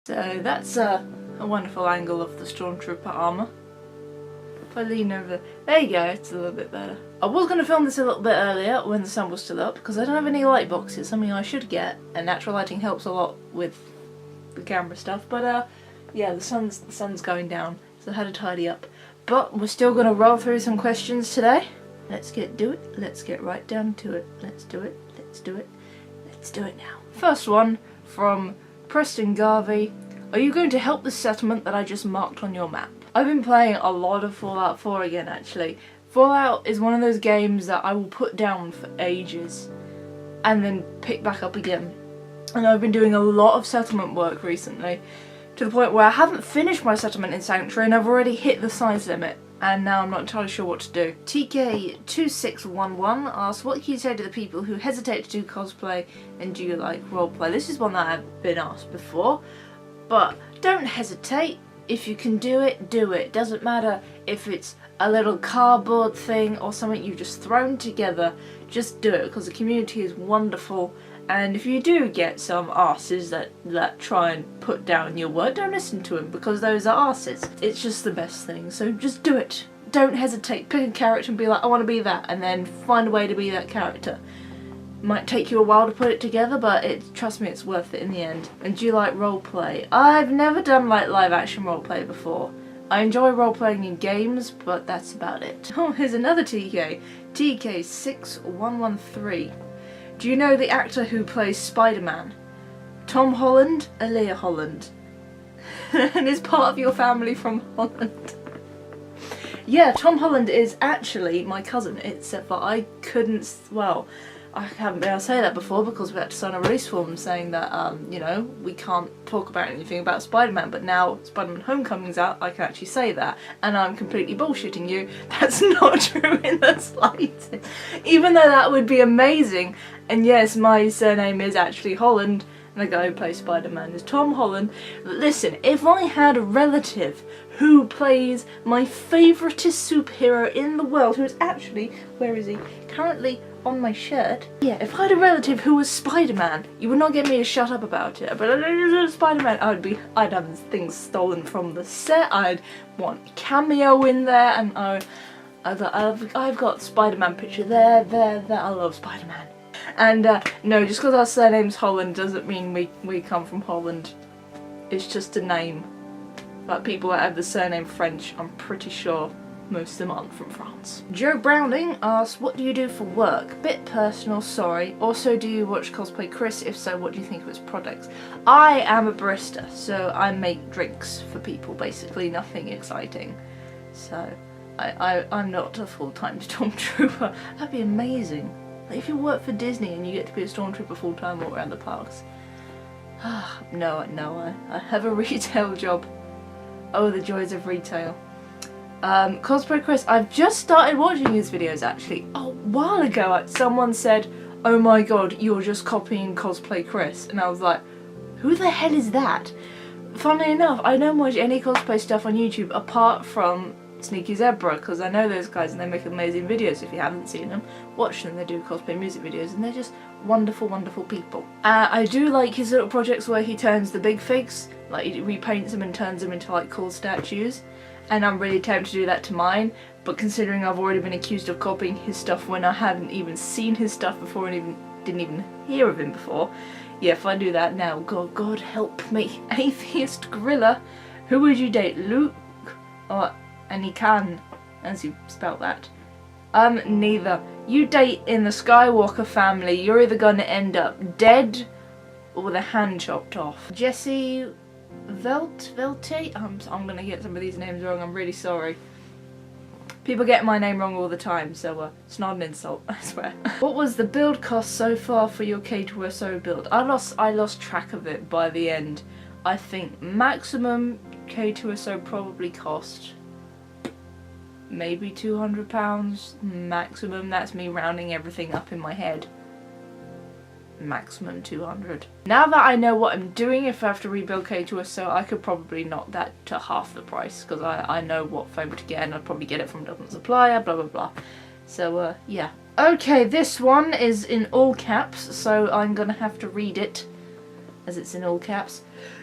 So that's a wonderful angle of the Stormtrooper armour. If I lean over, there you go, it's a little bit better. I was going to film this a little bit earlier when the sun was still up because I don't have any light boxes, something I should get, and natural lighting helps a lot with the camera stuff, but yeah, the sun's going down, so I had to tidy up. But we're still going to roll through some questions today. Let's do it, let's get right down to it. Let's do it, let's do it, let's do it now. First one from Preston Garvey. Are you going to help the settlement that I just marked on your map? I've been playing a lot of Fallout 4 again, actually. Fallout is one of those games that I will put down for ages and then pick back up again. And I've been doing a lot of settlement work recently, to the point where I haven't finished my settlement in Sanctuary and I've already hit the size limit. And now I'm not entirely sure what to do. TK2611 asks, what can you say to the people who hesitate to do cosplay and do you like roleplay? This is one that I've been asked before, but don't hesitate. If you can do it, do it. Doesn't matter if it's a little cardboard thing or something you've just thrown together, just do it because the community is wonderful. And if you do get some arses that try and put down your work, don't listen to them because those are arses. It's just the best thing, so just do it. Don't hesitate. Pick a character and be like, I want to be that, and then find a way to be that character. Might take you a while to put it together, but trust me, it's worth it in the end. And do you like roleplay? I've never done like live action roleplay before. I enjoy roleplaying in games, but that's about it. Oh, here's another TK. TK6113. Do you know the actor who plays Spider-Man? Tom Holland, Aaliyah Holland. And is part of your family from Holland? Yeah, Tom Holland is actually my cousin, except that I couldn't, well, I haven't been able to say that before because we had to sign a release form saying that, you know, we can't talk about anything about Spider-Man, but now Spider-Man Homecoming's out, I can actually say that, and I'm completely bullshitting you. That's not true in the slightest. Even though that would be amazing, and yes, my surname is actually Holland, and the guy who plays Spider-Man is Tom Holland. Listen, if I had a relative who plays my favouriteest superhero in the world, who is actually, where is he? Currently on my shirt. Yeah, if I had a relative who was Spider-Man, you would not get me to shut up about it, but Spider-Man, I'd have things stolen from the set, I'd want cameo in there, and I've got Spider-Man picture there, I love Spider-Man. And no, just because our surname's Holland doesn't mean we come from Holland. It's just a name. Like people that have the surname French, I'm pretty sure most of them aren't from France. Joe Browning asks, what do you do for work? Bit personal, sorry. Also, do you watch Cosplay Chris? If so, what do you think of its products? I am a barista, so I make drinks for people, basically, nothing exciting. So, I'm not a full-time stormtrooper. That'd be amazing. Like, if you work for Disney and you get to be a stormtrooper full-time all around the parks. No, I have a retail job. Oh, the joys of retail. Cosplay Chris, I've just started watching his videos actually. A while ago someone said, oh my god, you're just copying Cosplay Chris. And I was like, who the hell is that? Funnily enough, I don't watch any cosplay stuff on YouTube apart from Sneaky Zebra, because I know those guys and they make amazing videos. If you haven't seen them, watch them. They do cosplay music videos and they're just wonderful, wonderful people. I do like his little projects where he turns the big figs, like he repaints them and turns them into like cool statues. And I'm really tempted to do that to mine, but considering I've already been accused of copying his stuff when I hadn't even seen his stuff before and didn't even hear of him before, yeah, if I do that now, God help me. Atheist Gorilla, who would you date, Luke or Anakin, as you spell that? Neither. You date in the Skywalker family, you're either gonna end up dead or with a hand chopped off. Jesse Velte? I'm gonna get some of these names wrong, I'm really sorry. People get my name wrong all the time, so it's not an insult, I swear. What was the build cost so far for your K2SO build? I lost track of it by the end. I think maximum K2SO probably cost maybe £200 maximum. That's me rounding everything up in my head. Maximum 200. Now that I know what I'm doing, if I have to rebuild K2SO, I could probably knock that to half the price, because I know what foam to get and I'd probably get it from a different supplier, blah blah blah. So yeah. Okay, this one is in all caps, so I'm gonna have to read it as it's in all caps.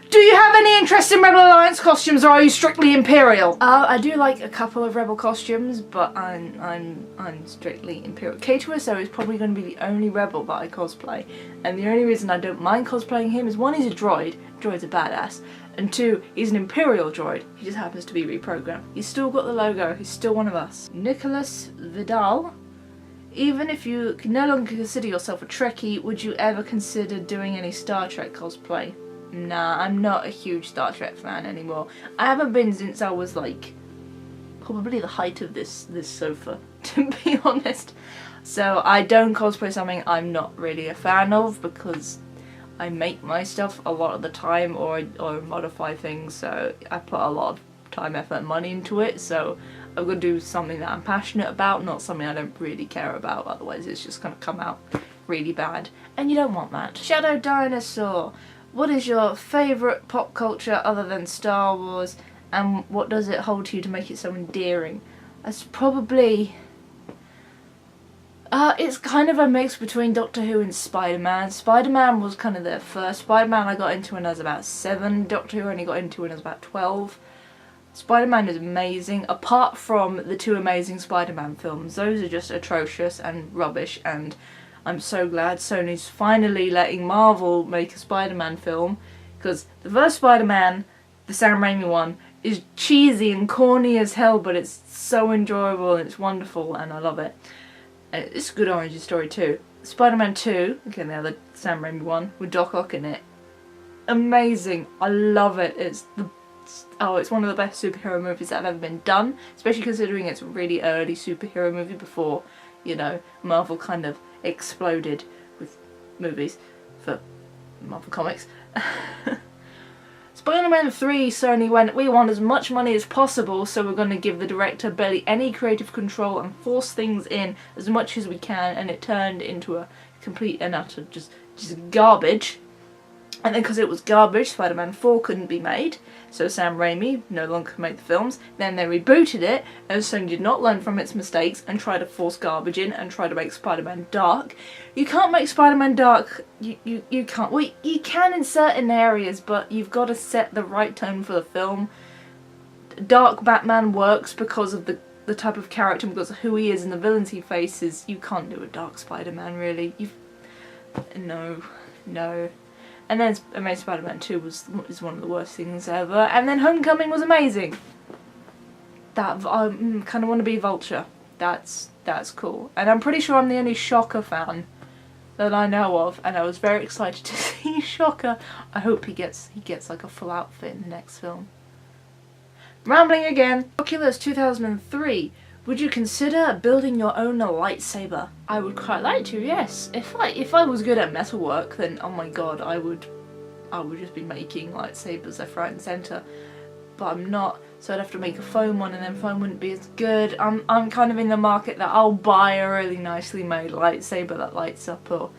Do you have any interest in Rebel Alliance costumes, or are you strictly Imperial? I do like a couple of Rebel costumes, but I'm strictly Imperial. K2SO is probably going to be the only Rebel that I cosplay, and the only reason I don't mind cosplaying him is, one, he's a droid. Droid's a badass. And two, he's an Imperial droid. He just happens to be reprogrammed. He's still got the logo. He's still one of us. Nicholas Vidal. Even if you can no longer consider yourself a Trekkie, would you ever consider doing any Star Trek cosplay? Nah, I'm not a huge Star Trek fan anymore. I haven't been since I was like probably the height of this sofa, to be honest. So I don't cosplay something I'm not really a fan of, because I make my stuff a lot of the time, or modify things, so I put a lot of time, effort and money into it, so I'm going to do something that I'm passionate about, not something I don't really care about, otherwise it's just going to come out really bad, and you don't want that. Shadow Dinosaur, what is your favourite pop culture other than Star Wars, and what does it hold to you to make it so endearing? That's probably... it's kind of a mix between Doctor Who and Spider-Man. Spider-Man was kind of the first Spider-Man I got into when I was about 7. Doctor Who I only got into when I was about 12. Spider-Man is amazing, apart from the 2 Amazing Spider-Man films. Those are just atrocious and rubbish, and I'm so glad Sony's finally letting Marvel make a Spider-Man film, because the first Spider-Man, the Sam Raimi one, is cheesy and corny as hell, but it's so enjoyable and it's wonderful and I love it. It's a good origin story too. Spider-Man 2, again the other Sam Raimi one, with Doc Ock in it. Amazing. I love it. It's one of the best superhero movies that have ever been done, especially considering it's a really early superhero movie before, you know, Marvel kind of exploded with movies for Marvel Comics. Spider-Man 3, Sony went, we want as much money as possible, so we're going to give the director barely any creative control and force things in as much as we can, and it turned into a complete and utter just garbage. And then because it was garbage, Spider-Man 4 couldn't be made, so Sam Raimi no longer made the films. Then they rebooted it, and Sony did not learn from its mistakes and tried to force garbage in and try to make Spider-Man dark. You can't make Spider-Man dark, you can't. Well, you can in certain areas, but you've got to set the right tone for the film. Dark Batman works because of the type of character, because of who he is and the villains he faces. You can't do a dark Spider-Man, really. No. And then Amazing Spider-Man 2 is one of the worst things ever. And then Homecoming was amazing. I kind of want to be Vulture. That's cool. And I'm pretty sure I'm the only Shocker fan that I know of. And I was very excited to see Shocker. I hope he gets like a full outfit in the next film. Rambling again. Oculus 2003. Would you consider building your own lightsaber? I would quite like to, yes. If I was good at metalwork, then oh my god, I would just be making lightsabers left, right and centre. But I'm not, so I'd have to make a foam one, and then foam wouldn't be as good. I'm kind of in the market that I'll buy a really nicely made lightsaber that lights up, or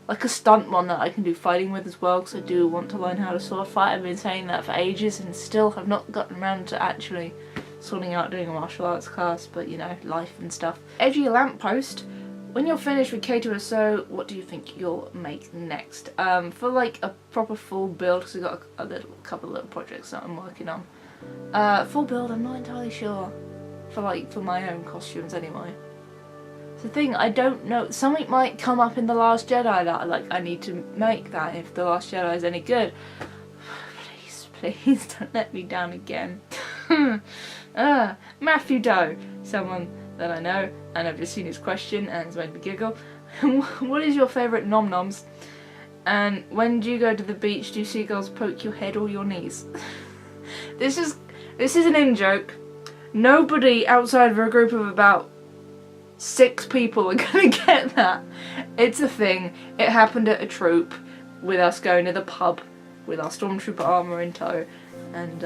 like a stunt one that I can do fighting with as well, because I do want to learn how to sword fight. I've been saying that for ages and still have not gotten around to actually sorting out doing a martial arts class, but you know, life and stuff. Edgy Lamppost, when you're finished with K2SO, what do you think you'll make next? For like a proper full build, because we've got a couple of little projects that I'm working on. Full build, I'm not entirely sure. For my own costumes anyway. It's the thing, I don't know, something might come up in The Last Jedi that I need to make that if The Last Jedi is any good. Please don't let me down again. Matthew Doe, someone that I know, and I've just seen his question and it's made me giggle. What is your favourite nom-noms? And when do you go to the beach, do seagulls poke your head or your knees? This is an in-joke. Nobody outside of a group of about 6 people are gonna get that. It's a thing. It happened at a troop with us going to the pub with our stormtrooper armour in tow. And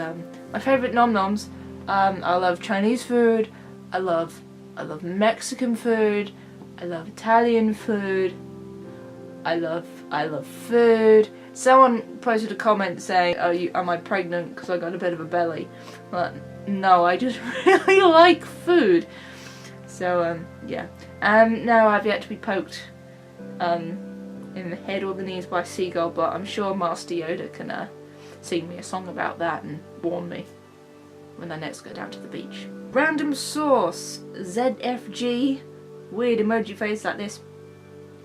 my favourite nom-noms, I love Chinese food, I love Mexican food, I love Italian food, I love food. Someone posted a comment saying, am I pregnant because I got a bit of a belly? But no, I just really like food. So yeah. No, I've yet to be poked in the head or the knees by a seagull, but I'm sure Master Yoda can sing me a song about that and warn me when I next go down to the beach. Random source, ZFG, weird emoji face like this.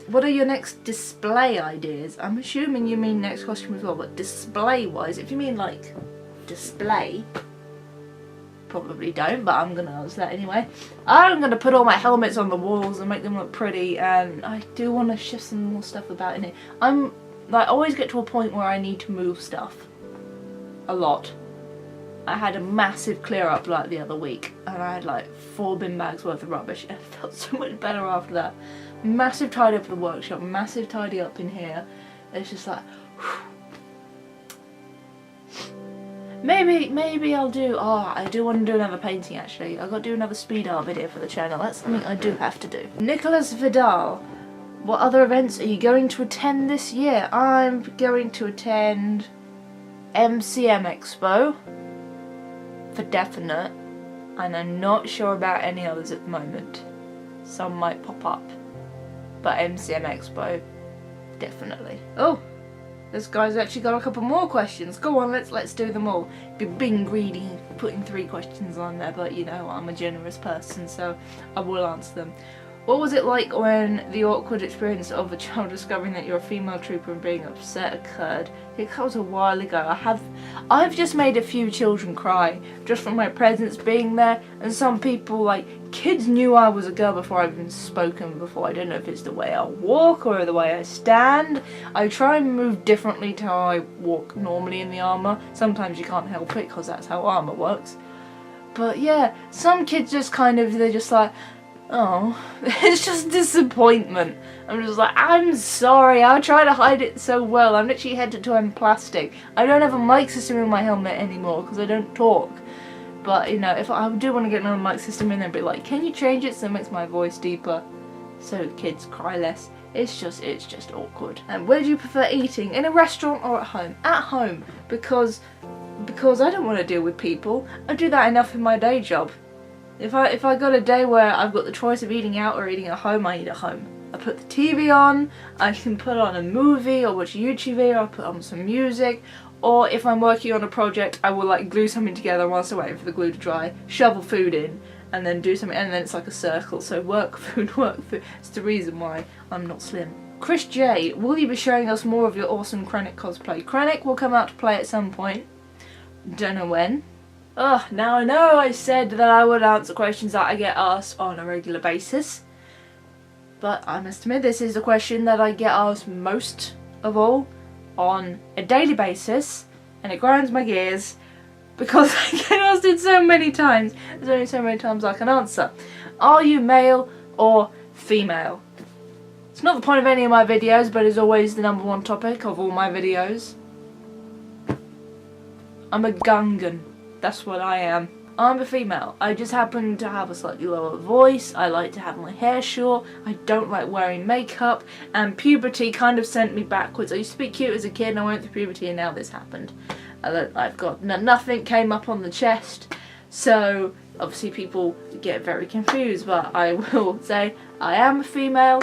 What are your next display ideas? I'm assuming you mean next costume as well, but display wise, if you mean like display, probably don't, but I'm gonna answer that anyway. I'm gonna put all my helmets on the walls and make them look pretty, and I do want to shift some more stuff about in it. I'm like, I always get to a point where I need to move stuff a lot. I had a massive clear up like the other week, and I had like 4 bin bags worth of rubbish, and I felt so much better after that. Massive tidy up of the workshop, massive tidy up in here. It's just like, whew. Maybe I'll do, I do want to do another painting actually. I've got to do another speed art video for the channel. That's something I do have to do. Nicholas Vidal, what other events are you going to attend this year? I'm going to attend MCM Expo, for definite, and I'm not sure about any others at the moment. Some might pop up, but MCM Expo, definitely. Oh! This guy's actually got a couple more questions. Go on, let's do them all. Be being greedy, putting 3 questions on there, but you know, I'm a generous person, so I will answer them. What was it like when the awkward experience of a child discovering that you're a female trooper and being upset occurred? I think that was a while ago. I've just made a few children cry just from my presence being there, and some people, like, kids knew I was a girl before I've even spoken before. I don't know if it's the way I walk or the way I stand. I try and move differently to how I walk normally in the armour. Sometimes you can't help it because that's how armour works. But yeah, some kids just they're just like, oh, it's just disappointment. I'm just like, I'm sorry, I'll try to hide it so well. I'm literally head to toe in plastic. I don't have a mic system in my helmet anymore because I don't talk. But, you know, if I do want to get another mic system in there and be like, can you change it so it makes my voice deeper so kids cry less? It's just awkward. And where do you prefer eating? In a restaurant or at home? At home, because I don't want to deal with people. I do that enough in my day job. If I got a day where I've got the choice of eating out or eating at home, I eat at home. I put the TV on, I can put on a movie or watch a YouTube video, I'll put on some music, or if I'm working on a project, I will like glue something together whilst I'm waiting for the glue to dry, shovel food in, and then do something, and then it's like a circle, so work, food, work, food. It's the reason why I'm not slim. Chris J, will you be showing us more of your awesome Krennic cosplay? Krennic will come out to play at some point, don't know when. Ugh, now I know I said that I would answer questions that I get asked on a regular basis, but I must admit this is a question that I get asked most of all on a daily basis, and it grinds my gears because I get asked it so many times. There's only so many times I can answer. Are you male or female? It's not the point of any of my videos, but it's always the #1 topic of all my videos. I'm a Gungan. That's what I am. I'm a female. I just happen to have a slightly lower voice. I like to have my hair short. I don't like wearing makeup. And puberty kind of sent me backwards. I used to be cute as a kid and I went through puberty and now this happened. I've got nothing came up on the chest. So obviously people get very confused. But I will say I am a female.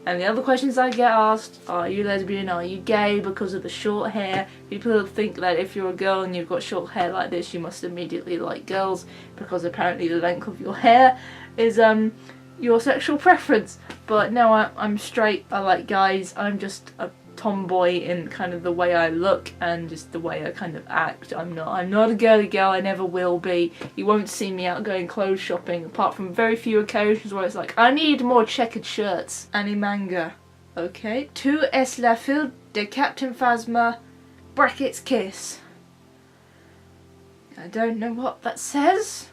And the other questions I get asked, are you lesbian, are you gay because of the short hair? People think that if you're a girl and you've got short hair like this, you must immediately like girls, because apparently the length of your hair is your sexual preference. But no, I'm straight, I like guys, I'm just a tomboy in kind of the way I look and just the way I kind of act. I'm not a girly girl, I never will be. You won't see me out going clothes shopping, apart from very few occasions where it's like, I need more checkered shirts. Animanga. Okay. Tu es la fille de Captain Phasma, brackets kiss. I don't know what that says.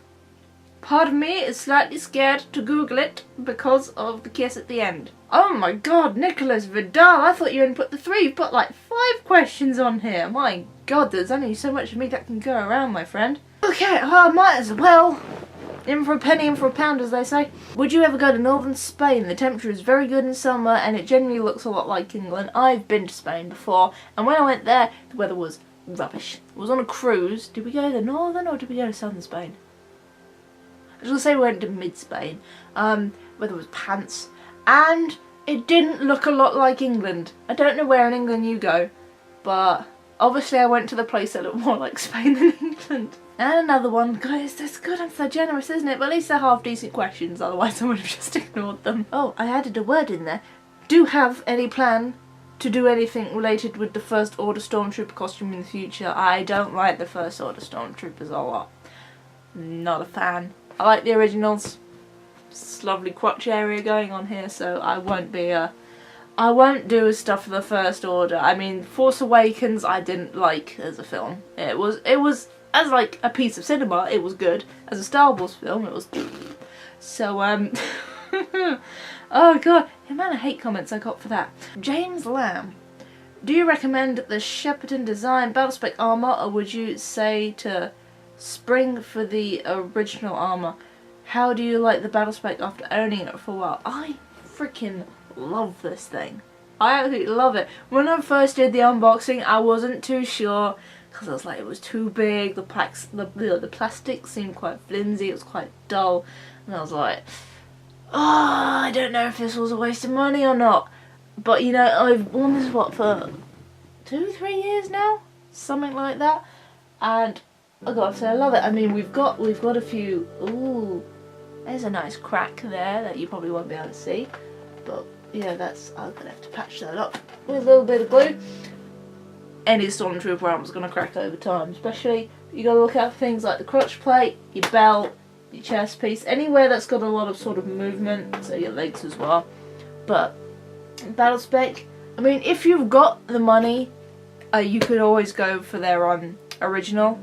Part of me is slightly scared to Google it because of the kiss at the end. Oh my god, Nicholas Vidal, I thought you hadn't put the 3. You put like 5 questions on here. My god, there's only so much of me that can go around, my friend. Okay, well, I might as well. In for a penny, in for a pound, as they say. Would you ever go to northern Spain? The temperature is very good in summer and it generally looks a lot like England. I've been to Spain before, and when I went there, the weather was rubbish. It was on a cruise. Did we go to northern or did we go to southern Spain? I was going to say we went to mid-Spain, where there was pants, and it didn't look a lot like England. I don't know where in England you go, but Obviously I went to the place that looked more like Spain than England. And another one, guys, that's good, I'm so generous, isn't it? But at least they're half decent questions, otherwise I would have just ignored them. Oh, I added a word in there. Do you have any plan to do anything related with the First Order Stormtrooper costume in the future? I don't like the First Order Stormtroopers a lot. Not a fan. I like the originals. It's lovely crotch area going on here, so I won't do stuff for the First Order. I mean, Force Awakens I didn't like as a film. It was as like a piece of cinema, it was good. As a Star Wars film, it was so oh god, the amount of hate comments I got for that. James Lamb, do you recommend the Shepperton design battlespec armour, or would you say to spring for the original armour? How do you like the battlespec after owning it for a while? I freaking love this thing. I absolutely love it. When I first did the unboxing, I wasn't too sure because I was like, it was too big. The plastic seemed quite flimsy. It was quite dull, and I was like, oh, I don't know if this was a waste of money or not. But you know, I've worn this what for 2-3 years now, something like that, and I gotta say I love it. I mean, we've got a few. Ooh, there's a nice crack there that you probably won't be able to see, but yeah, I'm gonna have to patch that up with a little bit of glue. Any Stormtrooper armor's gonna crack over time, especially you gotta look out for things like the crotch plate, your belt, your chest piece, anywhere that's got a lot of sort of movement, so your legs as well. But battle spec, I mean, if you've got the money, you could always go for their original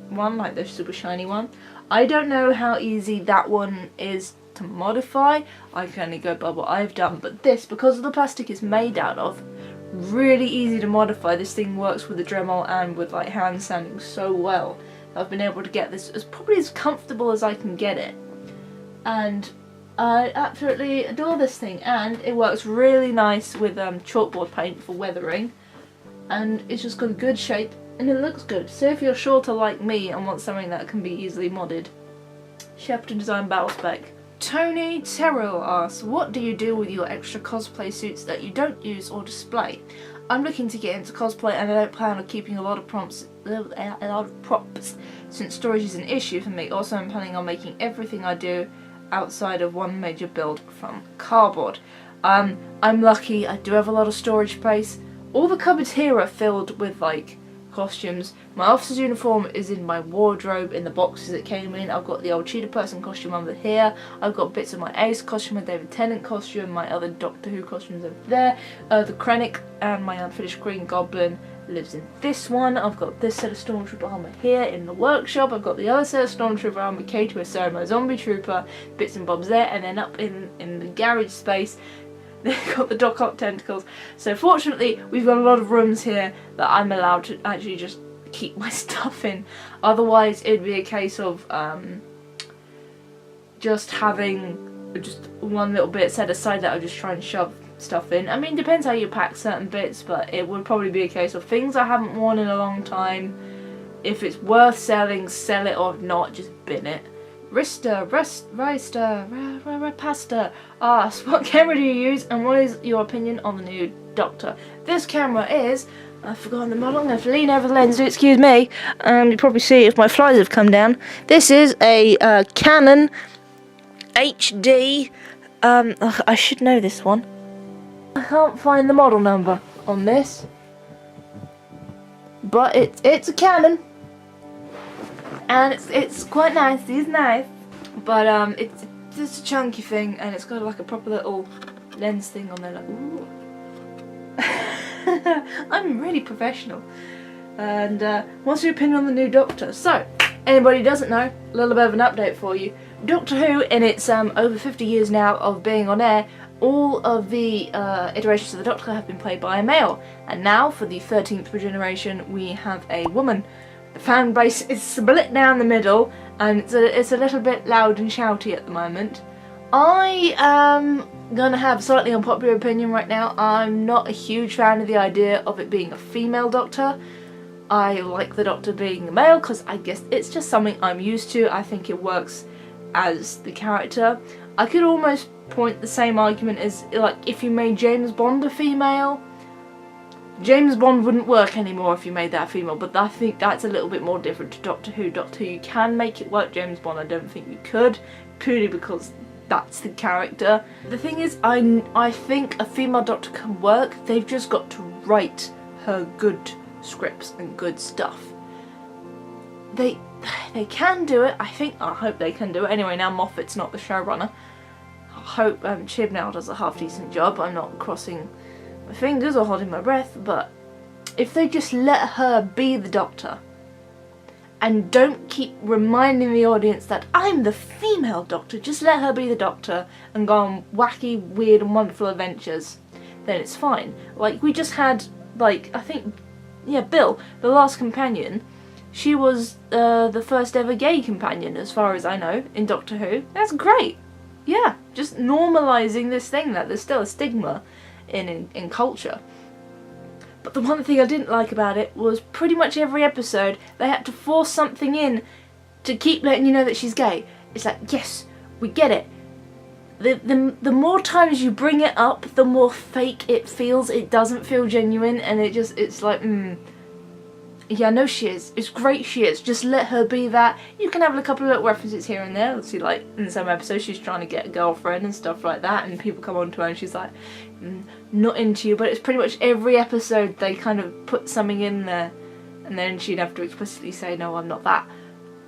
one, like the super shiny one. I don't know how easy that one is to modify. I can only go by what I've done, but this, because of the plastic it's made out of, really easy to modify. This thing works with the Dremel and with like hand sanding so well. I've been able to get this as probably as comfortable as I can get it, and I absolutely adore this thing. And it works really nice with chalkboard paint for weathering, and it's just got a good shape and it looks good. So if you're shorter like me and want something that can be easily modded, Shepperton Design Battle Spec. Tony Terrell asks, what do you do with your extra cosplay suits that you don't use or display? I'm looking to get into cosplay and I don't plan on keeping a lot of props since storage is an issue for me. Also, I'm planning on making everything I do outside of one major build from cardboard. I'm lucky, I do have a lot of storage space. All the cupboards here are filled with like costumes. My officer's uniform is in my wardrobe in the boxes it came in. I've got the old cheetah person costume over here. I've got bits of my Ace costume, my David Tennant costume, my other Doctor Who costumes over there. The Krennic and my unfinished Green Goblin lives in this one. I've got this set of Stormtrooper armour here in the workshop. I've got the other set of Stormtrooper armour, K2SO, my Zombie Trooper, bits and bobs there, and then up in the garage space they've got the Doc Ock tentacles. So fortunately we've got a lot of rooms here that I'm allowed to actually just keep my stuff in. Otherwise it'd be a case of just having just one little bit set aside that I'll just try and shove stuff in. I mean, depends how you pack certain bits, but it would probably be a case of things I haven't worn in a long time. If it's worth selling, sell it, or if not, just bin it. Pasta asks, what camera do you use and what is your opinion on the new Doctor? This camera is, I've forgotten the model, I'm going to have to lean over the lens, excuse me, you probably see if my flies have come down. This is a Canon HD, I should know this one. I can't find the model number on this, but it's a Canon. And it's quite nice, it's nice, but it's just a chunky thing, and it's got like a proper little lens thing on there, like, ooh. I'm really professional. And what's your opinion on the new Doctor? So, anybody who doesn't know, a little bit of an update for you. Doctor Who, in its over 50 years now of being on air, all of the iterations of the Doctor have been played by a male, and now for the 13th generation we have a woman. The fan base is split down the middle, and it's a little bit loud and shouty at the moment. I am gonna have a slightly unpopular opinion right now. I'm not a huge fan of the idea of it being a female Doctor. I like the Doctor being a male because I guess it's just something I'm used to. I think it works as the character. I could almost point the same argument as like if you made James Bond a female. James Bond wouldn't work anymore if you made that female, but I think that's a little bit more different to Doctor Who. Doctor Who, you can make it work. James Bond, I don't think you could, purely because that's the character. The thing is, I think a female Doctor can work. They've just got to write her good scripts and good stuff. They can do it. I hope they can do it. Anyway, now Moffat's not the showrunner. I hope Chibnall does a half decent job. I'm not crossing my fingers or holding my breath, but if they just let her be the Doctor and don't keep reminding the audience that I'm the female Doctor, just let her be the Doctor and go on wacky, weird and wonderful adventures, then it's fine. Like, we just had, like, I think, yeah, Bill, the last companion, she was the first ever gay companion, as far as I know, in Doctor Who. That's great. Yeah, just normalising this thing that there's still a stigma in culture. But the one thing I didn't like about it was pretty much every episode they had to force something in to keep letting you know that she's gay. It's like, yes, we get it. The more times you bring it up, the more fake it feels. It doesn't feel genuine, and it's like, yeah, I know she is. It's great she is. Just let her be that. You can have a couple of little references here and there. Let's see, like, in some episodes she's trying to get a girlfriend and stuff like that, and people come on to her and she's like, not into you. But it's pretty much every episode they kind of put something in there, and then she'd have to explicitly say, no, I'm not that.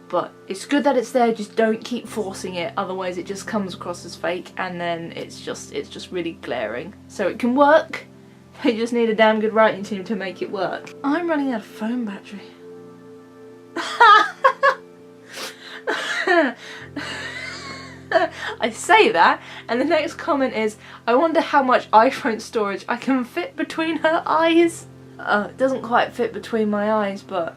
But it's good that it's there, just don't keep forcing it, otherwise it just comes across as fake, and then it's just really glaring. So it can work. They just need a damn good writing team to make it work. I'm running out of phone battery. I say that, and the next comment is, I wonder how much iPhone storage I can fit between her eyes. It doesn't quite fit between my eyes, but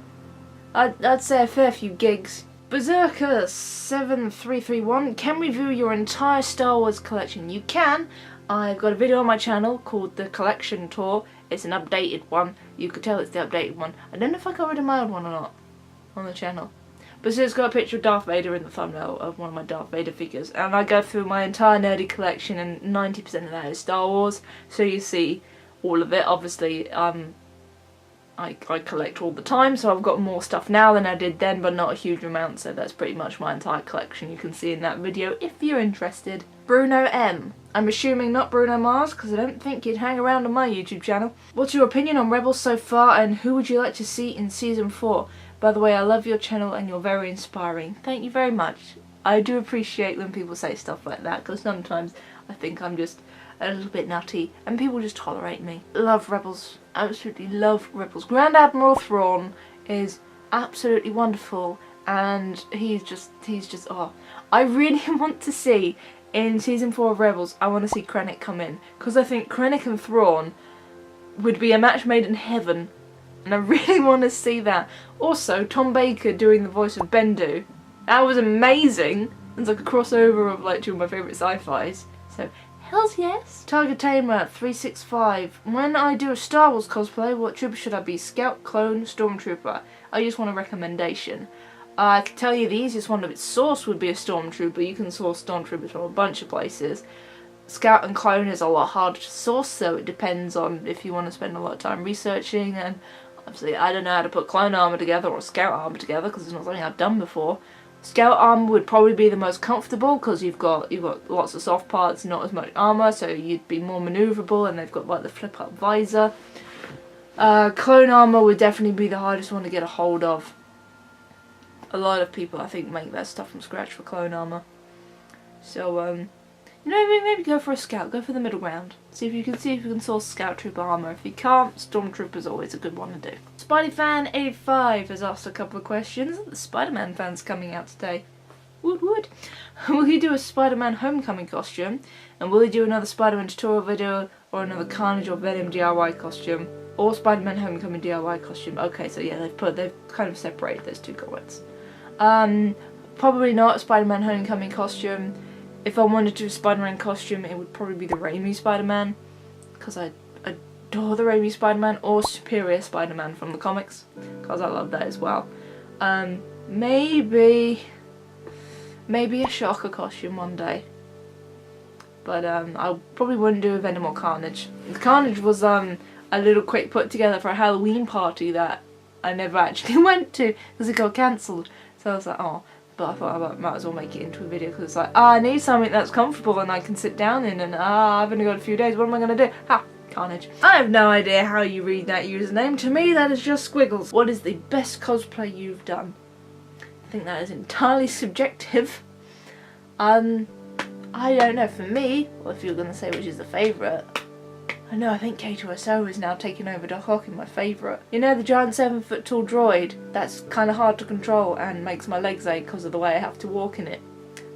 I'd say a fair few gigs. Berserker7331, can we view your entire Star Wars collection? You can. I've got a video on my channel called The Collection Tour. It's an updated one. You could tell it's the updated one. I don't know if I got rid of my old one or not on the channel. But so it's got a picture of Darth Vader in the thumbnail of one of my Darth Vader figures. And I go through my entire nerdy collection, and 90% of that is Star Wars. So you see all of it. Obviously, I collect all the time, so I've got more stuff now than I did then, but not a huge amount, so that's pretty much my entire collection you can see in that video if you're interested. Bruno M. I'm assuming not Bruno Mars, because I don't think you'd hang around on my YouTube channel. What's your opinion on Rebels so far, and who would you like to see in Season 4? By the way, I love your channel and you're very inspiring. Thank you very much. I do appreciate when people say stuff like that, because sometimes I think I'm just a little bit nutty, and people just tolerate me. Love Rebels. Absolutely love Rebels. Grand Admiral Thrawn is absolutely wonderful, and he's just oh. I really want to see, in Season 4 of Rebels, I want to see Krennic come in, because I think Krennic and Thrawn would be a match made in heaven, and I really want to see that. Also, Tom Baker doing the voice of Bendu. That was amazing. It's like a crossover of like two of my favourite sci-fis. So, hells yes. Tiger Tamer 365. When I do a Star Wars cosplay, what trooper should I be? Scout, clone, stormtrooper? I just want a recommendation. I can tell you the easiest one of its source would be a stormtrooper. You can source stormtroopers from a bunch of places. Scout and clone is a lot harder to source, so it depends on if you want to spend a lot of time researching, and obviously I don't know how to put clone armor together or scout armor together because it's not something I've done before. Scout armor would probably be the most comfortable because you've got lots of soft parts, not as much armor, so you'd be more maneuverable, and they've got like the flip up visor. Clone armor would definitely be the hardest one to get a hold of. A lot of people I think make that stuff from scratch for clone armor. So you know, maybe go for a scout, go for the middle ground. See if you can source scout trooper armor. If you can't, stormtrooper's always a good one to do. SpideyFan85 has asked a couple of questions. The Spider-Man fan's coming out today. Woot woot. Will he do a Spider-Man Homecoming costume? And will he do another Spider-Man tutorial video or another Carnage or Venom DIY costume? Or Spider-Man Homecoming DIY costume? Okay, so yeah, they've kind of separated those two comments. Probably not a Spider-Man Homecoming costume. If I wanted to do a Spider-Man costume, it would probably be the Raimi Spider-Man, because I adore the Raimi Spider-Man, or Superior Spider-Man from the comics, because I love that as well. Maybe a Shocker costume one day, but I probably wouldn't do a Venom or Carnage. Carnage was a little quick put together for a Halloween party that I never actually went to because it got cancelled. So I was like, oh, but I thought I might as well make it into a video because it's like, I need something that's comfortable and I can sit down in, and I've only got a few days, what am I going to do? Ha! Carnage. I have no idea how you read that username. To me, that is just squiggles. What is the best cosplay you've done? I think that is entirely subjective. I don't know. For me, well, if you're going to say which is the favourite, I know, I think K2SO is now taking over Doc Ock in my favourite. You know, the giant 7-foot tall droid that's kind of hard to control and makes my legs ache because of the way I have to walk in it.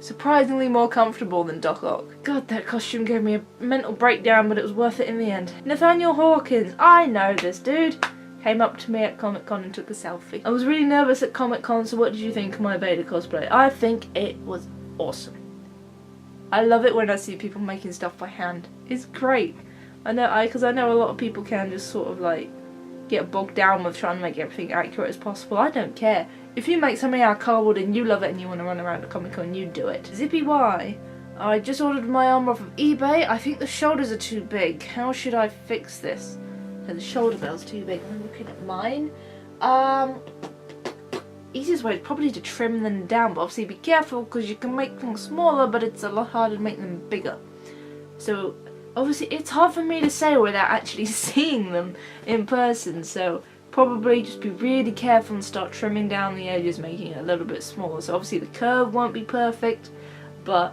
Surprisingly more comfortable than Doc Ock. God, that costume gave me a mental breakdown, but it was worth it in the end. Nathaniel Hawkins, I know this dude. Came up to me at Comic Con and took a selfie. I was really nervous at Comic Con, so what did you think of my Vader cosplay? I think it was awesome. I love it when I see people making stuff by hand. It's great. Because I know a lot of people can just sort of like get bogged down with trying to make everything accurate as possible. I don't care. If you make something out of cardboard and you love it and you want to run around at Comic Con, you do it. Zippy Y. I just ordered my armor off of eBay. I think the shoulders are too big. How should I fix this? So the shoulder bell's too big. I'm looking at mine. Easiest way is probably to trim them down, but obviously be careful because you can make things smaller, but it's a lot harder to make them bigger. So obviously it's hard for me to say without actually seeing them in person, so probably just be really careful and start trimming down the edges, making it a little bit smaller. So obviously the curve won't be perfect, but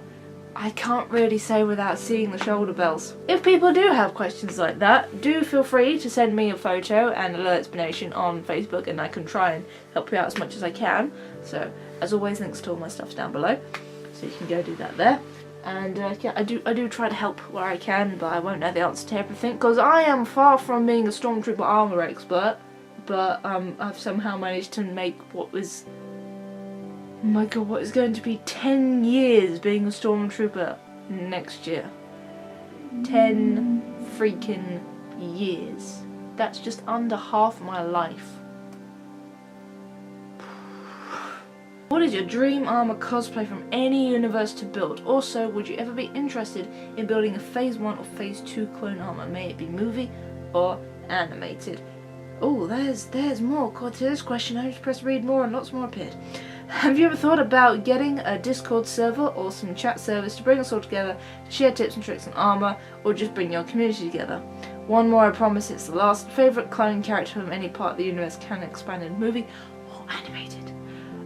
I can't really say without seeing the shoulder bells. If people do have questions like that, do feel free to send me a photo and a little explanation on Facebook, and I can try and help you out as much as I can. So as always, links to all my stuff's down below, so you can go do that there. And yeah, I do try to help where I can, but I won't know the answer to everything because I am far from being a Stormtrooper armor expert. But I've somehow managed to make what was, oh my god, what is going to be 10 years being a Stormtrooper next year. 10 freaking years. That's just under half my life. What is your dream armor cosplay from any universe to build? Also, would you ever be interested in building a Phase 1 or Phase 2 clone armor? May it be movie or animated? Oh, there's more to this question. I just press read more and lots more appeared. Have you ever thought about getting a Discord server or some chat servers to bring us all together to share tips and tricks on armor, or just bring your community together? One more, I promise it's the last. Favourite clone character from any part of the universe, can expand in movie or animated?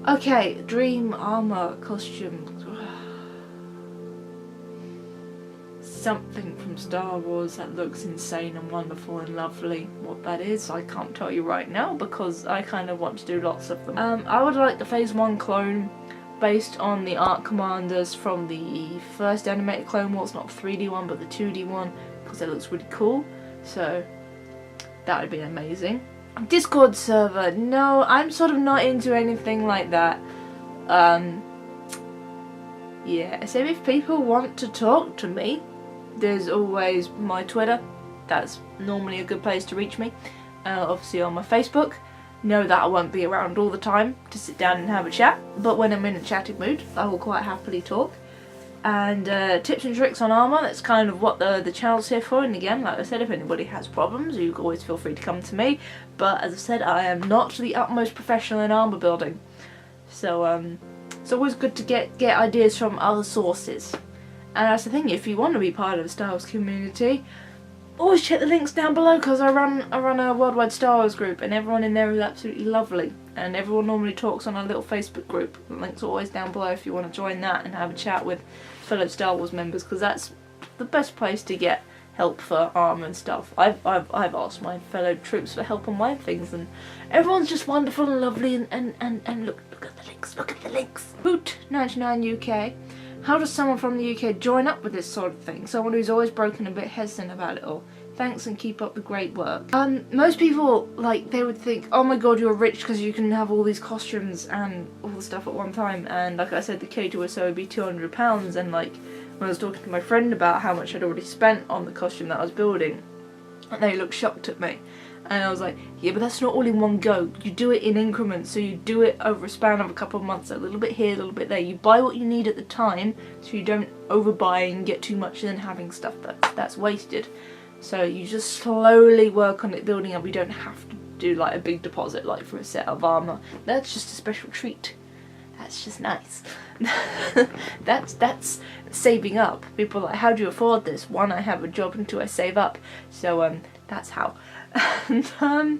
Okay, dream armor costume. Something from Star Wars that looks insane and wonderful and lovely. What that is, I can't tell you right now because I kind of want to do lots of them. I would like the Phase 1 clone based on the Arc Commanders from the first animated Clone Wars, not the 3D one but the 2D one, because it looks really cool. So that would be amazing. Discord server, no, I'm sort of not into anything like that. Yeah, so if people want to talk to me, there's always my Twitter. That's normally a good place to reach me. Obviously on my Facebook. Know that I won't be around all the time to sit down and have a chat, but when I'm in a chatting mood, I will quite happily talk. And tips and tricks on armour, that's kind of what the channel's here for. And again, like I said, if anybody has problems, you can always feel free to come to me. But as I said, I am not the utmost professional in armour building. So it's always good to get ideas from other sources. And that's the thing, if you want to be part of the Star Wars community, always check the links down below, because I run a worldwide Star Wars group and everyone in there is absolutely lovely. And everyone normally talks on a little Facebook group. The links are always down below if you want to join that and have a chat with fellow Star Wars members, because that's the best place to get help for armour and stuff. I've asked my fellow troops for help on my things, and everyone's just wonderful and lovely, and look at the links, Hoot99 UK. How does someone from the UK join up with this sort of thing? Someone who's always broken a bit hesitant about it all. Thanks and keep up the great work. Most people, like, they would think, oh my god, you're rich because you can have all these costumes and all the stuff at one time. And like I said, the K2SO would be £200, and like, when I was talking to my friend about how much I'd already spent on the costume that I was building, and they looked shocked at me. And I was like, yeah, but that's not all in one go. You do it in increments, so you do it over a span of a couple of months, a little bit here, a little bit there. You buy what you need at the time, so you don't overbuy and get too much and then having stuff that's wasted. So you just slowly work on it building up. You don't have to do like a big deposit like for a set of armour. That's just a special treat. That's just nice. that's saving up. People are like, how do you afford this? One, I have a job, and two, I save up. So that's how. And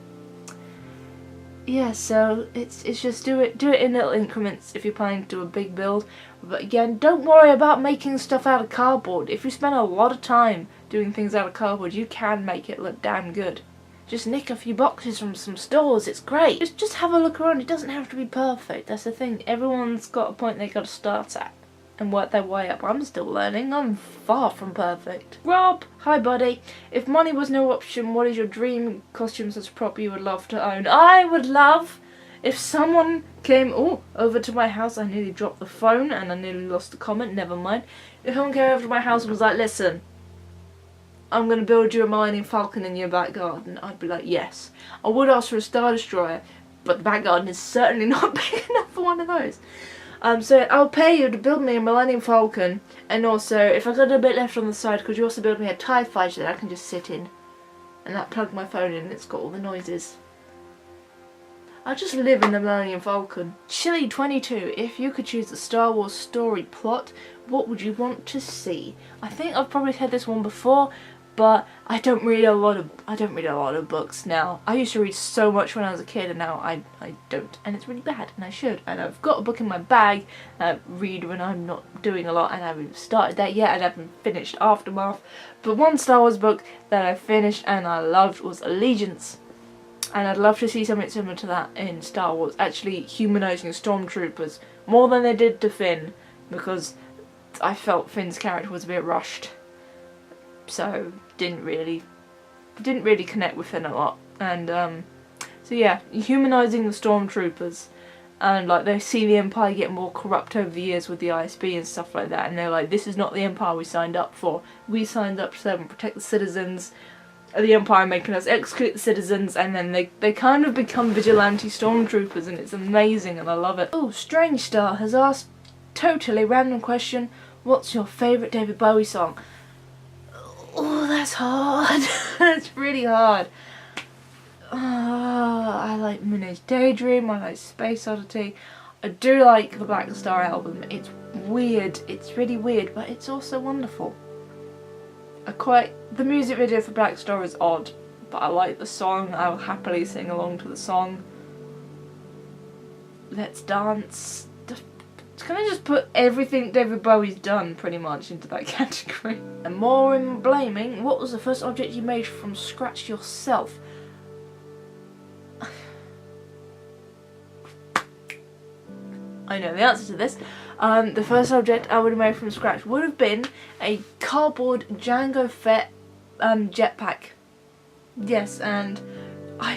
yeah, so it's just do it in little increments if you're planning to do a big build. But again, don't worry about making stuff out of cardboard. If you spend a lot of time doing things out of cardboard, you can make it look damn good. Just nick a few boxes from some stores, it's great. Just have a look around. It doesn't have to be perfect. That's the thing. Everyone's got a point they got to start at and work their way up. I'm still learning. I'm far from perfect. Rob, hi buddy. If money was no option, what is your dream costumes as prop you would love to own? I would love if someone came over to my house. I nearly dropped the phone and I nearly lost the comment. Never mind. If someone came over to my house and was like, listen, I'm going to build you a Millennium Falcon in your back garden, I'd be like, yes. I would ask for a Star Destroyer, but the back garden is certainly not big enough for one of those. So I'll pay you to build me a Millennium Falcon, and also, if I've got a bit left on the side, could you also build me a TIE Fighter that I can just sit in? And that plug my phone in and it's got all the noises. I'll just live in the Millennium Falcon. Chili22, if you could choose a Star Wars story plot, what would you want to see? I think I've probably said this one before, but I don't read a lot of books now. I used to read so much when I was a kid, and now I don't, and it's really bad, and I should. And I've got a book in my bag, and I read when I'm not doing a lot, and I haven't started that yet, and I haven't finished Aftermath. But one Star Wars book that I finished and I loved was Allegiance. And I'd love to see something similar to that in Star Wars, actually humanising stormtroopers more than they did to Finn, because I felt Finn's character was a bit rushed. So didn't really connect with Finn a lot. And so yeah, humanising the stormtroopers, and like they see the Empire get more corrupt over the years with the ISB and stuff like that, and they're like, this is not the Empire we signed up for. We signed up to serve and protect the citizens. The Empire making us execute the citizens, and then they kind of become vigilante stormtroopers, and it's amazing and I love it. Oh, Strange Star has asked, totally random question, what's your favourite David Bowie song? Oh, that's hard. That's really hard. I like Moonage Daydream, I like Space Oddity. I do like the Black Star album. It's weird, it's really weird, but it's also wonderful. The music video for Black Star is odd, but I like the song. I will happily sing along to the song. Let's Dance. Can I just put everything David Bowie's done pretty much into that category? And more in blaming, what was the first object you made from scratch yourself? I know the answer to this. The first object I would have made from scratch would have been a cardboard Jango Fett jetpack. Yes, and my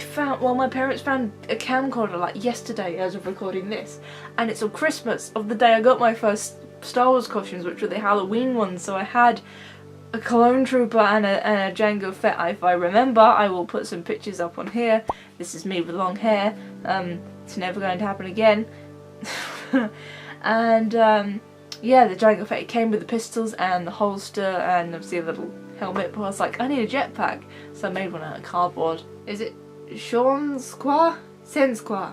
parents found a camcorder like yesterday as of recording this, and it's on Christmas of the day I got my first Star Wars costumes, which were the Halloween ones, so I had a Clone Trooper and a Jango Fett. If I remember, I will put some pictures up on here. This is me with long hair. It's never going to happen again. And yeah, the Jango Fett came with the pistols and the holster and obviously a little helmet, but I was like, I need a jetpack, so I made one out of cardboard. Is it Sensqua?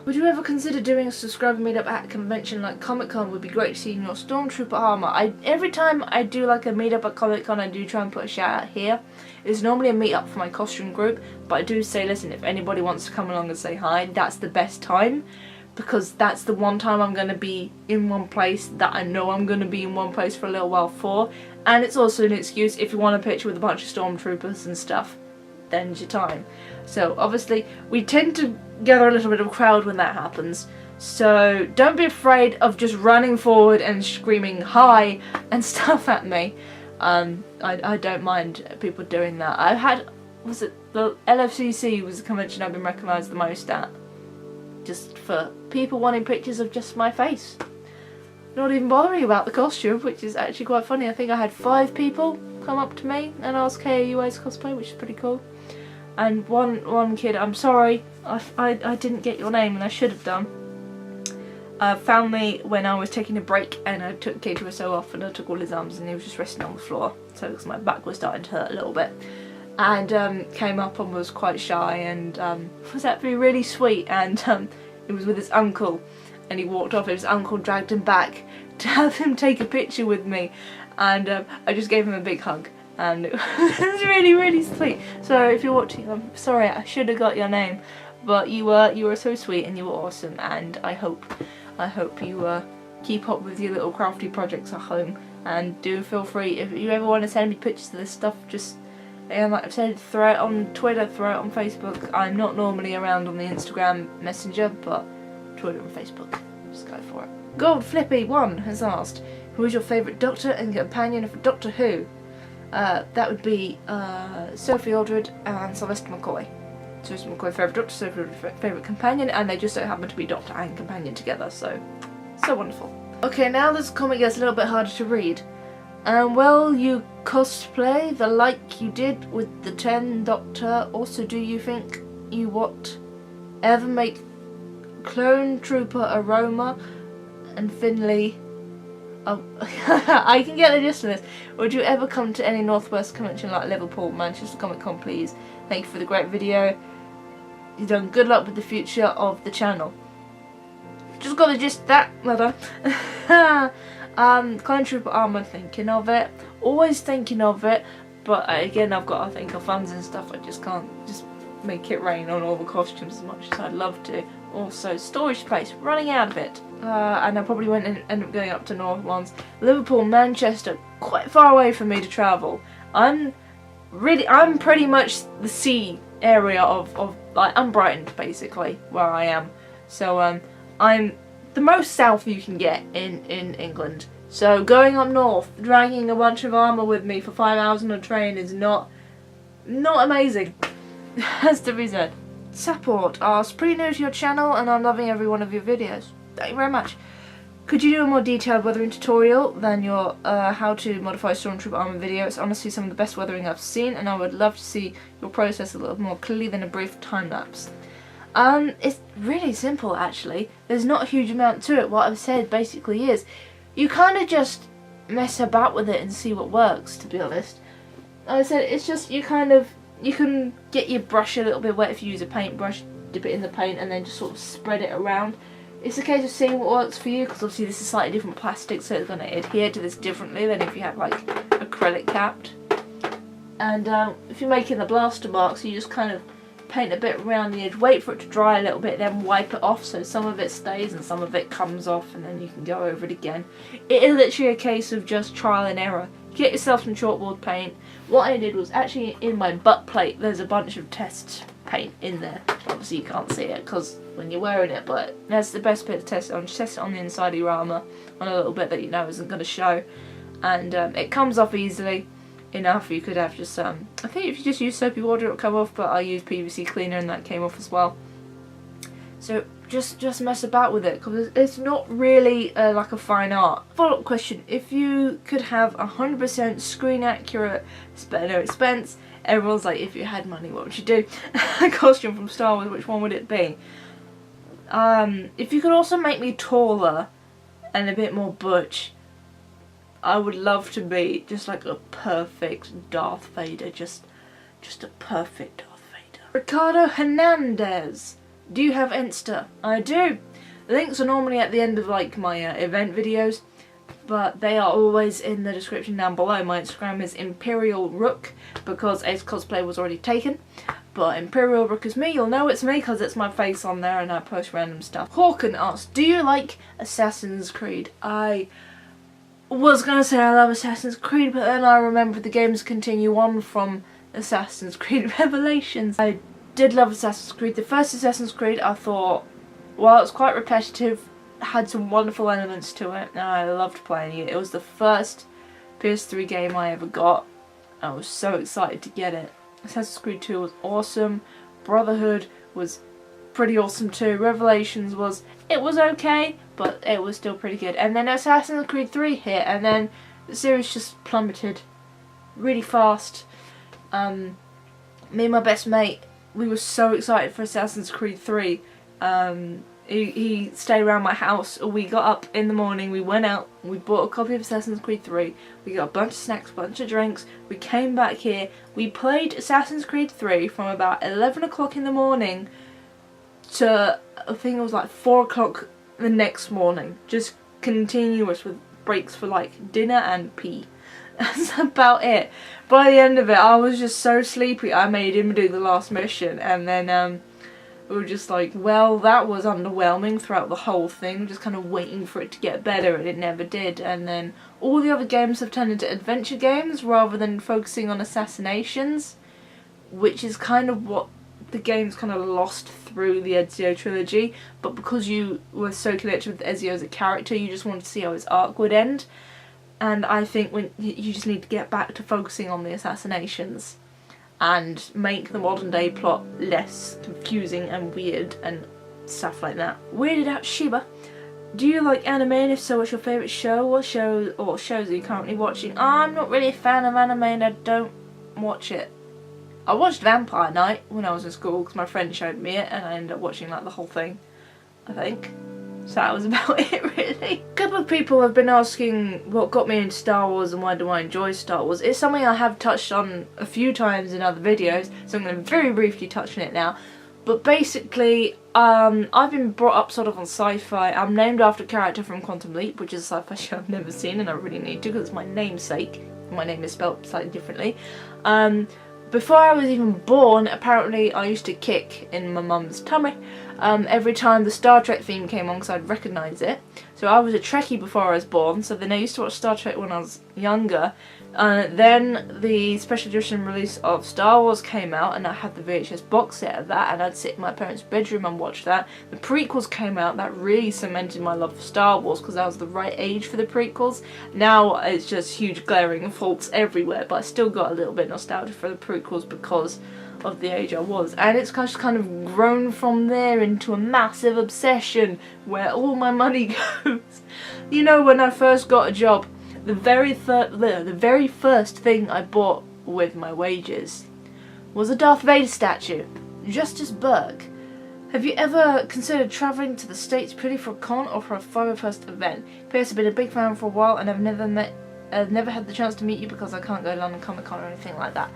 Would you ever consider doing a subscriber meetup at a convention like Comic-Con? Would be great to see in your Stormtrooper armour. Every time I do like a meetup at Comic-Con, I do try and put a shout out here. It's normally a meetup for my costume group, but I do say, listen, if anybody wants to come along and say hi, that's the best time. Because that's the one time I'm going to be in one place that I know I'm going to be in one place for a little while for. And it's also an excuse if you want a picture with a bunch of stormtroopers and stuff, then it's your time. So obviously we tend to gather a little bit of a crowd when that happens. So don't be afraid of just running forward and screaming hi and stuff at me. I don't mind people doing that. I've had, was it the LFCC was the convention I've been recognised the most at. Just for people wanting pictures of just my face. Not even bothering about the costume, which is actually quite funny. I think I had 5 people come up to me and ask, hey, are you Ace Cosplay, which is pretty cool. And one kid, I'm sorry, I didn't get your name and I should have done. Found me when I was taking a break and I took K2SO off and I took all his arms and he was just resting on the floor. So because my back was starting to hurt a little bit. and came up and was quite shy, and was actually really sweet, and he was with his uncle, and he walked off and his uncle dragged him back to have him take a picture with me, and I just gave him a big hug, and it was really, really sweet. So if you're watching, I'm sorry, I should have got your name, but you were so sweet and you were awesome, and I hope you keep up with your little crafty projects at home, and do feel free, if you ever want to send me pictures of this stuff, just, like I've said, throw it on Twitter, throw it on Facebook. I'm not normally around on the Instagram Messenger, but Twitter and Facebook, just go for it. Gold Flippy1 has asked, who is your favourite Doctor and companion of Doctor Who? That would be Sophie Aldred and Sylvester McCoy. Sylvester McCoy favourite Doctor, Sophie favourite companion, and they just so happen to be Doctor and companion together, so wonderful. Okay, now this comic gets a little bit harder to read. Well, you cosplay the like you did with the 10th Doctor. Also, do you think you would ever make Clone Trooper Aroma and Finley? Oh, I can get the gist of this. Would you ever come to any Northwest convention like Liverpool, Manchester Comic Con, please? Thank you for the great video. You've done good luck with the future of the channel. Just got the gist of that, well done. Clone Trooper Armor, thinking of it. Always thinking of it, but again, I've got to think of funds and stuff. I just can't just make it rain on all the costumes as much as I'd love to. Also, storage space, running out of it. And I probably won't end up going up to North ones. Liverpool, Manchester, quite far away for me to travel. I'm pretty much the sea area of like, I'm Brighton basically, where I am. So I'm the most south you can get in England. So going up north, dragging a bunch of armour with me for 5 hours on a train is not amazing. Has to be said. Support asks, pretty new to your channel and I'm loving every one of your videos. Thank you very much. Could you do a more detailed weathering tutorial than your how to modify Stormtrooper armor video? It's honestly some of the best weathering I've seen, and I would love to see your process a little more clearly than a brief time lapse. It's really simple actually. There's not a huge amount to it. What I've said basically is, you kind of just mess about with it and see what works, to be honest. Like I said, it's just you can get your brush a little bit wet if you use a paintbrush, dip it in the paint and then just sort of spread it around. It's a case of seeing what works for you, because obviously this is slightly different plastic, so it's going to adhere to this differently than if you had like acrylic capped. And if you're making the blaster marks, you just kind of paint a bit around the edge, wait for it to dry a little bit, then wipe it off so some of it stays and some of it comes off, and then you can go over it again. It is literally a case of just trial and error. Get yourself some chalkboard paint. What I did was, actually in my butt plate there's a bunch of test paint in there. Obviously you can't see it because when you're wearing it, but that's the best bit to test it on. Just test it on the inside of your armour, on a little bit that you know isn't going to show, and it comes off easily enough. You could have just I think if you just use soapy water it'll come off, but I used PVC cleaner and that came off as well. So just mess about with it, because it's not really like a fine art. Follow-up question: if you could have 100% screen accurate, spare no expense, everyone's like, if you had money what would you do? A costume from Star Wars, which one would it be? If you could also make me taller and a bit more butch, I would love to be just like a perfect Darth Vader, just a perfect Darth Vader. Ricardo Hernandez, do you have Insta? I do. The links are normally at the end of like my event videos, but they are always in the description down below. My Instagram is Imperial Rook because Ace Cosplay was already taken. But Imperial Rook is me, you'll know it's me because it's my face on there and I post random stuff. Hawken asks, do you like Assassin's Creed? I was going to say I love Assassin's Creed, but then I remembered the games continue on from Assassin's Creed Revelations. I did love Assassin's Creed. The first Assassin's Creed I thought, while it was quite repetitive, had some wonderful elements to it and I loved playing it. It was the first PS3 game I ever got. I was so excited to get it. Assassin's Creed 2 was awesome. Brotherhood was pretty awesome too. Revelations was okay, but it was still pretty good. And then Assassin's Creed 3 hit, and then the series just plummeted really fast. Me and my best mate, we were so excited for Assassin's Creed 3. He stayed around my house. We got up in the morning, we went out, we bought a copy of Assassin's Creed 3, we got a bunch of snacks, a bunch of drinks, we came back here, we played Assassin's Creed 3 from about 11 o'clock in the morning to, I think it was like 4 o'clock the next morning. Just continuous with breaks for like dinner and pee. That's about it. By the end of it, I was just so sleepy, I made him do the last mission, and then we were just like, well, that was underwhelming throughout the whole thing, just kind of waiting for it to get better, and it never did. And then all the other games have turned into adventure games rather than focusing on assassinations, which is kind of what the game's kind of lost through the Ezio trilogy. But because you were so connected with Ezio as a character, you just wanted to see how his arc would end. And I think when you just need to get back to focusing on the assassinations and make the modern day plot less confusing and weird and stuff like that. Weirded Out Shiba, do you like anime, and if so, what's your favourite show? What show or shows are you currently watching? I'm not really a fan of anime and I don't watch it. I watched Vampire Night when I was in school because my friend showed me it, and I ended up watching like the whole thing, I think. So that was about it, really. A couple of people have been asking what got me into Star Wars and why do I enjoy Star Wars. It's something I have touched on a few times in other videos, so I'm going to very briefly touch on it now. But basically, I've been brought up sort of on sci-fi. I'm named after a character from Quantum Leap, which is a sci-fi show I've never seen, and I really need to because it's my namesake. My name is spelled slightly differently. Before I was even born, apparently I used to kick in my mum's tummy every time the Star Trek theme came on because I'd recognise it. So I was a Trekkie before I was born, so then I used to watch Star Trek when I was younger. Then the special edition release of Star Wars came out, and I had the VHS box set of that, and I'd sit in my parents' bedroom and watch that. The prequels came out, that really cemented my love for Star Wars because I was the right age for the prequels. Now it's just huge glaring faults everywhere, but I still got a little bit nostalgic for the prequels because of the age I was, and it's just kind of grown from there into a massive obsession where all my money goes. You know, when I first got a job, the very first thing I bought with my wages was a Darth Vader statue, Justice Burke. Have you ever considered travelling to the States purely for a con or for a 501st event? P.S. I've been a big fan for a while and I've never had the chance to meet you because I can't go to London Comic Con or anything like that.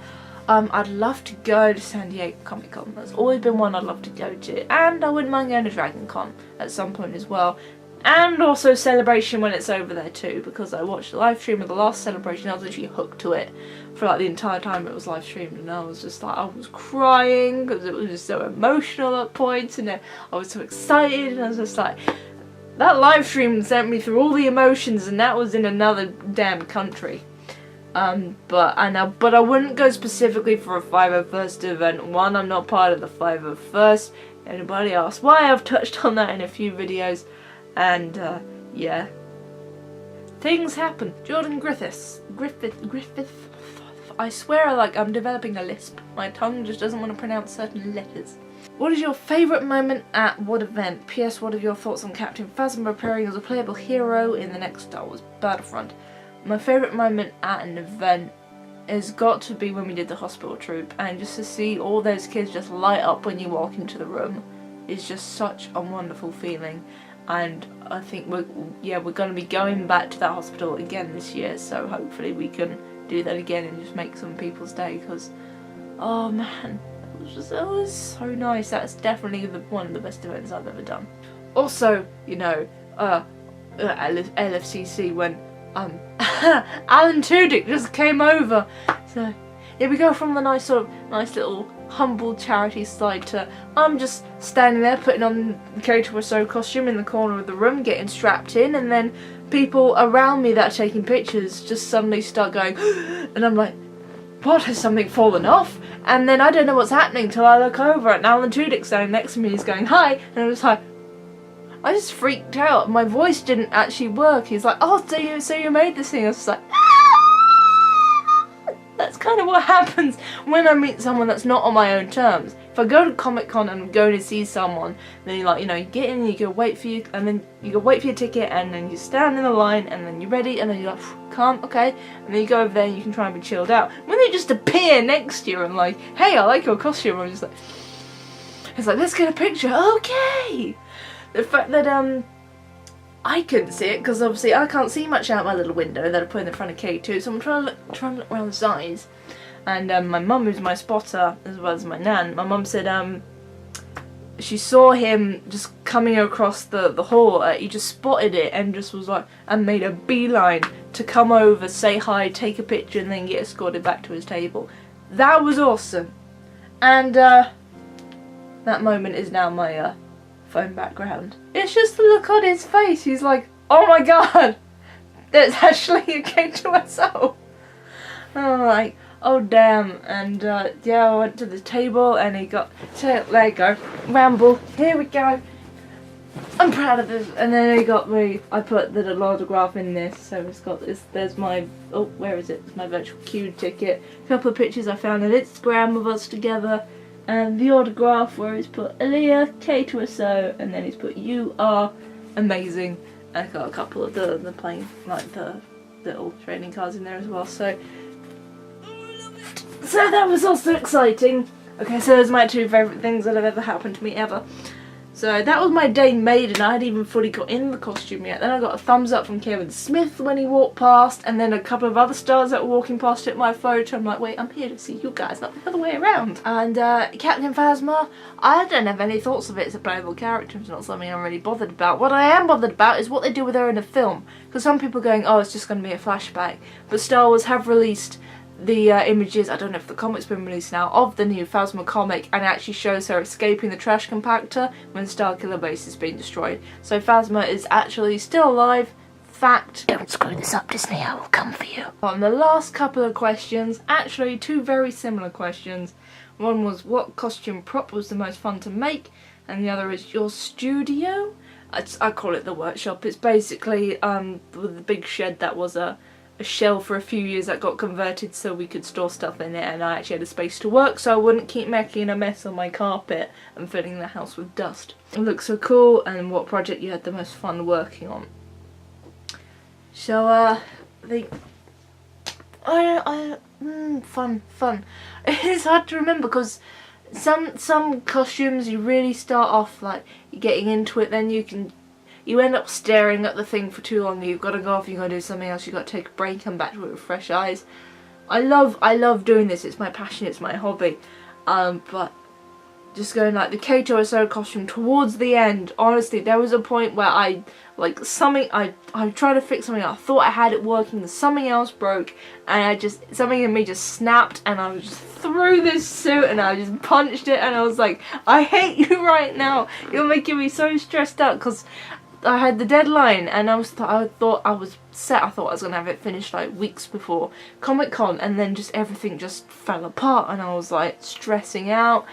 I'd love to go to San Diego Comic Con. That's always been one I'd love to go to, and I wouldn't mind going to Dragon Con at some point as well. And also Celebration when it's over there too, because I watched the live stream of the last Celebration. I was literally hooked to it for like the entire time it was live streamed, and I was just like, I was crying because it was just so emotional at points, and I was so excited, and I was just like, that live stream sent me through all the emotions, and that was in another damn country. But I wouldn't go specifically for a 501st event. One, I'm not part of the 501st. Anybody else? Why, I've touched on that in a few videos. And, yeah. Things happen. Jordan Griffith. I swear I'm developing a lisp. My tongue just doesn't want to pronounce certain letters. What is your favourite moment at what event? P.S. What are your thoughts on Captain Phasma appearing as a playable hero in the next Star Wars Battlefront? My favourite moment at an event has got to be when we did the hospital troop, and just to see all those kids just light up when you walk into the room is just such a wonderful feeling. And I think we're going to be going back to that hospital again this year, so hopefully we can do that again and just make some people's day, because oh man, it was so nice. That's definitely one of the best events I've ever done. Also, you know, LFCC when Alan Tudyk just came over. So yeah, we go from the nice little humble charity side to I'm just standing there putting on the character Rousseau costume in the corner of the room, getting strapped in, and then people around me that are taking pictures just suddenly start going and I'm like, what, has something fallen off? And then I don't know what's happening till I look over and Alan Tudyk's standing next to me, he's going hi, and I'm just like, I just freaked out. My voice didn't actually work. He's like, oh, so you made this thing. I was just like, that's kind of what happens when I meet someone that's not on my own terms. If I go to Comic Con and I'm going to see someone, then you like, you know, you get in, you go wait for you, and then you go wait for your ticket, and then you stand in the line, and then you're ready, and then you're like, calm, okay, and then you go over there and you can try and be chilled out. When they just appear next to you and like, hey, I like your costume, I'm just like, it's like, let's get a picture, okay. The fact that I couldn't see it because obviously I can't see much out my little window that I put in the front of K2, so I'm trying to look around the sides. And my mum, who's my spotter as well as my nan, my mum said she saw him just coming across the hall. He just spotted it and just was like, and made a beeline to come over, say hi, take a picture, and then get escorted back to his table. That was awesome. And that moment is now my phone background. It's just the look on his face. He's like, oh my god, there's actually a K2SO. And I'm like, oh damn. And yeah, I went to the table and he got, there you go, ramble, here we go. I'm proud of this. And then he got me, I put the little autograph in this, so it's got this, there's my, oh, where is it? It's my virtual queue ticket. A couple of pictures I found on Instagram of us together. And the autograph where he's put Aaliyah, K2SO, and then he's put you are amazing. And I got a couple of the plain, like the little trading cards in there as well, so that was also exciting. Okay, so those are my two favourite things that have ever happened to me ever. So that was my day made, and I hadn't even fully got in the costume yet. Then I got a thumbs up from Kevin Smith when he walked past, and then a couple of other stars that were walking past took my photo. I'm like, wait, I'm here to see you guys, not the other way around. And Captain Phasma, I don't have any thoughts of it as a playable character. It's not something I'm really bothered about. What I am bothered about is what they do with her in a film. Because some people are going, oh, it's just going to be a flashback. But Star Wars have released the images, I don't know if the comic's been released now, of the new Phasma comic, and it actually shows her escaping the trash compactor when Starkiller Base is being destroyed. So Phasma is actually still alive. Fact. Don't screw this up, Disney, I will come for you. On the last couple of questions, actually two very similar questions. One was what costume prop was the most fun to make, and the other is your studio? I call it the workshop. It's basically the big shed that was a shell for a few years that got converted so we could store stuff in it, and I actually had a space to work so I wouldn't keep making a mess on my carpet and filling the house with dust. It looks so cool. And what project you had the most fun working on? So I think fun. It's hard to remember because some costumes you really start off like you're getting into it, then you end up staring at the thing for too long. You've got to go off, you've got to do something else, you've got to take a break, come back to it with fresh eyes. I love doing this, it's my passion, it's my hobby. But just going like the K2SO costume towards the end, honestly, there was a point where I tried to fix something, I thought I had it working, something else broke, and something in me just snapped, and I just threw this suit and I just punched it, and I was like, I hate you right now, you're making me so stressed out, because I had the deadline and I thought I was set. I thought I was going to have it finished like weeks before Comic-Con, and then just everything just fell apart and I was like stressing out.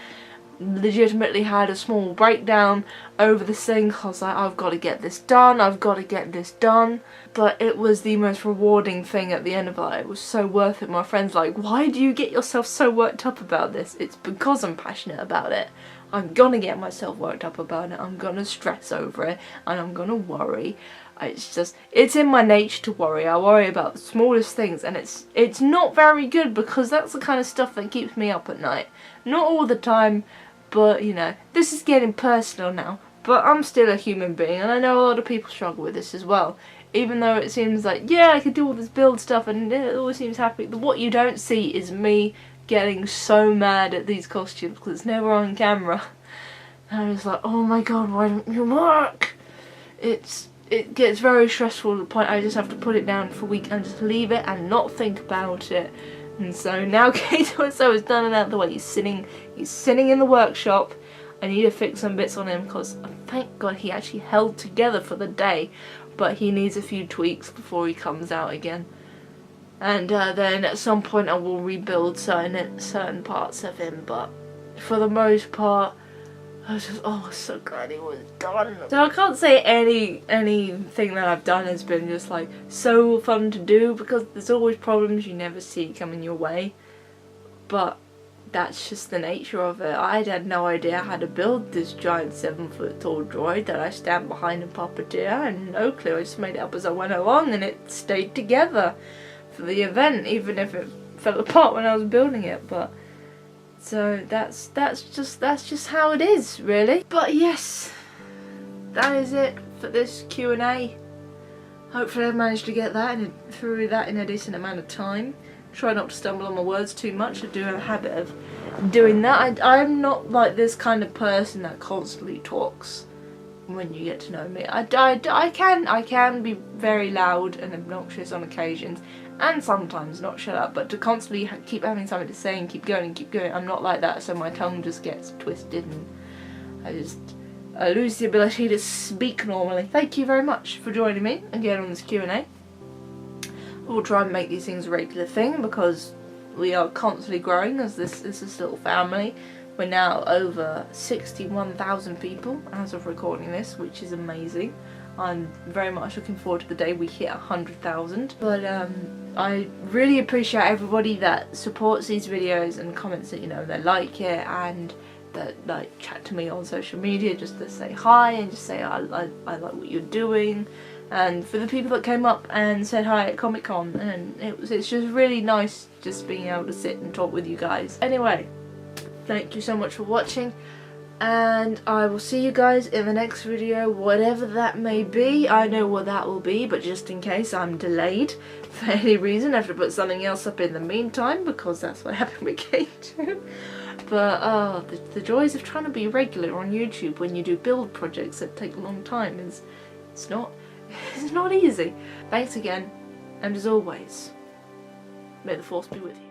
Legitimately had a small breakdown over this thing. I was like, I've got to get this done, I've got to get this done. But it was the most rewarding thing at the end of it. It was so worth it. My friend's like, why do you get yourself so worked up about this? It's because I'm passionate about it. I'm gonna get myself worked up about it, I'm gonna stress over it, and I'm gonna worry. It's in my nature to worry. I worry about the smallest things, and it's not very good because that's the kind of stuff that keeps me up at night. Not all the time, but you know, this is getting personal now, but I'm still a human being, and I know a lot of people struggle with this as well. Even though it seems like, yeah, I could do all this build stuff and it always seems happy, but what you don't see is me getting so mad at these costumes because it's never on camera. And I'm just like, oh my god, why don't you work? It gets very stressful to the point I just have to put it down for a week and just leave it and not think about it. And so now K2SO is done and out of the way. He's sitting in the workshop. I need to fix some bits on him because thank god he actually held together for the day, but he needs a few tweaks before he comes out again. And then at some point I will rebuild certain parts of him, but for the most part I was just, oh, so glad he was done. So I can't say anything that I've done has been just like so fun to do, because there's always problems you never see coming your way, but that's just the nature of it. I had no idea how to build this giant 7-foot tall droid that I stand behind and puppeteer. I had no clue. I just made it up as I went along and it stayed together for the event, even if it fell apart when I was building it. But so that's just how it is, really. But yes, that is it for this Q&A. Hopefully I've managed to get through that in a decent amount of time. Try not to stumble on my words too much. I do have a habit of doing that. I'm not like this kind of person that constantly talks when you get to know me. I can be very loud and obnoxious on occasions, and sometimes not shut up, but to constantly keep having something to say and keep going, I'm not like that, so my tongue just gets twisted and I lose the ability to speak normally. Thank you very much for joining me again on this Q&A. We'll try and make these things a regular thing because we are constantly growing as this little family. We're now over 61,000 people as of recording this, which is amazing. I'm very much looking forward to the day we hit 100,000. But I really appreciate everybody that supports these videos and comments that, you know, they like it and that like chat to me on social media just to say hi and just say I like what you're doing. And for the people that came up and said hi at Comic-Con, and it's just really nice just being able to sit and talk with you guys. Anyway, thank you so much for watching, and I will see you guys in the next video, whatever that may be. I know what that will be, but just in case I'm delayed for any reason, I have to put something else up in the meantime because that's what happened with K2. But the joys of trying to be regular on YouTube when you do build projects that take a long time is it's not easy. Thanks again, and as always, may the force be with you.